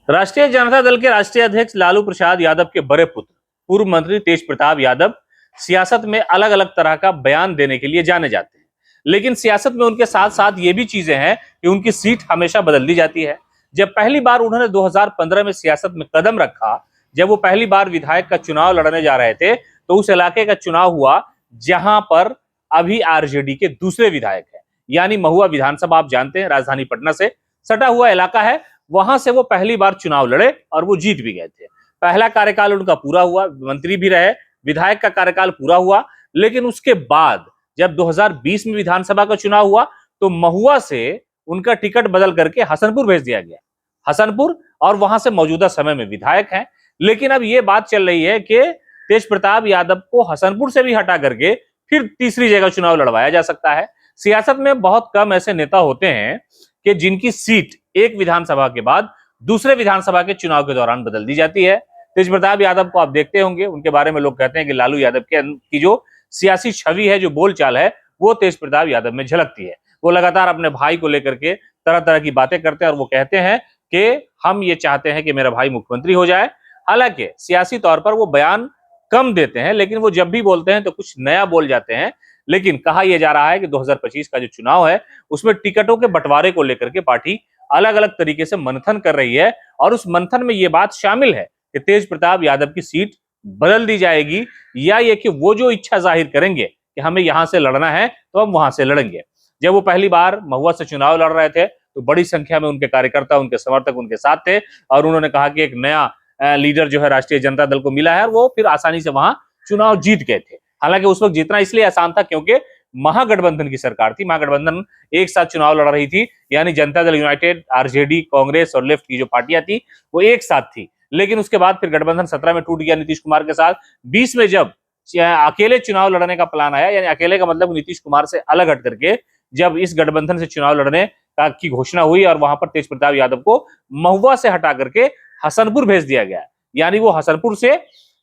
राष्ट्रीय जनता दल के राष्ट्रीय अध्यक्ष लालू प्रसाद यादव के बड़े पुत्र पूर्व मंत्री तेज प्रताप यादव सियासत में अलग अलग तरह का बयान देने के लिए जाने जाते हैं। लेकिन सियासत में उनके साथ साथ ये भी चीजें हैं कि उनकी सीट हमेशा बदल दी जाती है। जब पहली बार उन्होंने 2015 में सियासत में कदम रखा, जब वो पहली बार विधायक का चुनाव लड़ने जा रहे थे, तो उस इलाके का चुनाव हुआ जहां पर अभी आरजेडी के दूसरे विधायक है, यानी महुआ विधानसभा, आप जानते हैं राजधानी पटना से सटा हुआ इलाका है। वहां से वो पहली बार चुनाव लड़े और वो जीत भी गए थे। पहला कार्यकाल उनका पूरा हुआ, मंत्री भी रहे, विधायक का कार्यकाल पूरा हुआ। लेकिन उसके बाद जब 2020 में विधानसभा का चुनाव हुआ तो महुआ से उनका टिकट बदल करके हसनपुर भेज दिया गया, हसनपुर, और वहां से मौजूदा समय में विधायक हैं। लेकिन अब ये बात चल रही है कि तेज प्रताप यादव को हसनपुर से भी हटा करके फिर तीसरी जगह चुनाव लड़वाया जा सकता है। सियासत में बहुत कम ऐसे नेता होते हैं कि जिनकी सीट एक विधानसभा के बाद दूसरे विधानसभा के चुनाव के दौरान बदल दी जाती है। तेज प्रताप यादव को आप देखते होंगे, उनके बारे में लोग कहते हैं कि लालू यादव की जो सियासी छवि है, जो बोलचाल है, वो तेज प्रताप यादव में झलकती है। वो लगातार अपने भाई को लेकर के तरह तरह की बातें करते हैं और वो कहते हैं कि हम ये चाहते हैं कि मेरा भाई मुख्यमंत्री हो जाए। हालांकि सियासी तौर पर वो बयान कम देते हैं, लेकिन वो जब भी बोलते हैं तो कुछ नया बोल जाते हैं। लेकिन कहा यह जा रहा है कि 2025 का जो चुनाव है उसमें टिकटों के बंटवारे को लेकर के पार्टी अलग अलग तरीके से मंथन कर रही है, और उस मंथन में यह बात शामिल है कि तेज प्रताप यादव की सीट बदल दी जाएगी, या ये कि वो जो इच्छा जाहिर करेंगे कि हमें यहां से लड़ना है तो हम वहां से लड़ेंगे। जब वो पहली बार महुआ से चुनाव लड़ रहे थे तो बड़ी संख्या में उनके कार्यकर्ता, उनके समर्थक उनके साथ थे, और उन्होंने कहा कि एक नया लीडर जो है राष्ट्रीय जनता दल को मिला है, और वो फिर आसानी से वहां चुनाव जीत गए थे। हालांकि उस वक्त जीतना इसलिए आसान था क्योंकि महागठबंधन की सरकार थी, महागठबंधन एक साथ चुनाव लड़ रही थी, यानी जनता दल यूनाइटेड, आरजेडी, कांग्रेस और लेफ्ट की जो पार्टियां थी वो एक साथ थी। लेकिन उसके बाद फिर गठबंधन 17 में टूट गया नीतीश कुमार के साथ। 20 में जब अकेले चुनाव लड़ने का प्लान आया, यानी अकेले का मतलब नीतीश कुमार से अलग हट करके जब इस गठबंधन से चुनाव लड़ने की घोषणा हुई और वहां पर तेज प्रताप यादव को महुआ से हटा करके हसनपुर भेज दिया गया, यानी वो हसनपुर से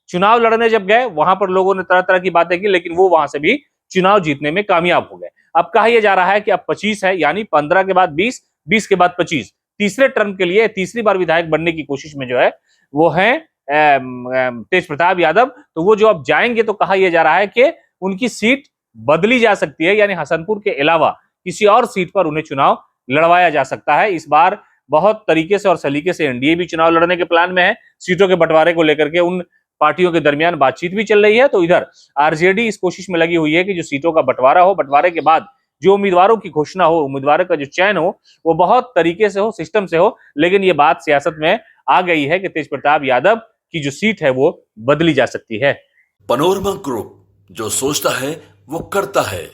चुनाव लड़ने जब गए वहां पर लोगों ने तरह तरह की बातें की, लेकिन वो वहां से भी चुनाव जीतने में कामयाब हो गए। अब कहा यह जा रहा है कि अब 25 है, यानी 15 के बाद 20, 20 के बाद 25, तीसरे टर्म के लिए तीसरी बार विधायक बनने की कोशिश में जो है वो है तेज प्रताप यादव। तो वो जो अब जाएंगे तो कहा यह जा रहा है कि उनकी सीट बदली जा सकती है, यानी हसनपुर के अलावा किसी और सीट पर उन्हें चुनाव लड़वाया जा सकता है। इस बार बहुत तरीके से और सलीके से एनडीए भी चुनाव लड़ने के प्लान में है। सीटों के बंटवारे को लेकर के उन पार्टियों के दरमियान बातचीत भी चल रही है। तो इधर आरजेडी इस कोशिश में लगी हुई है कि जो सीटों का बंटवारा हो, बंटवारे के बाद जो उम्मीदवारों की घोषणा हो, उम्मीदवारों का जो चयन हो, वो बहुत तरीके से हो, सिस्टम से हो। लेकिन ये बात सियासत में आ गई है कि तेज प्रताप यादव की जो सीट है वो बदली जा सकती है। पनोरमा ग्रुप, जो सोचता है वो करता है।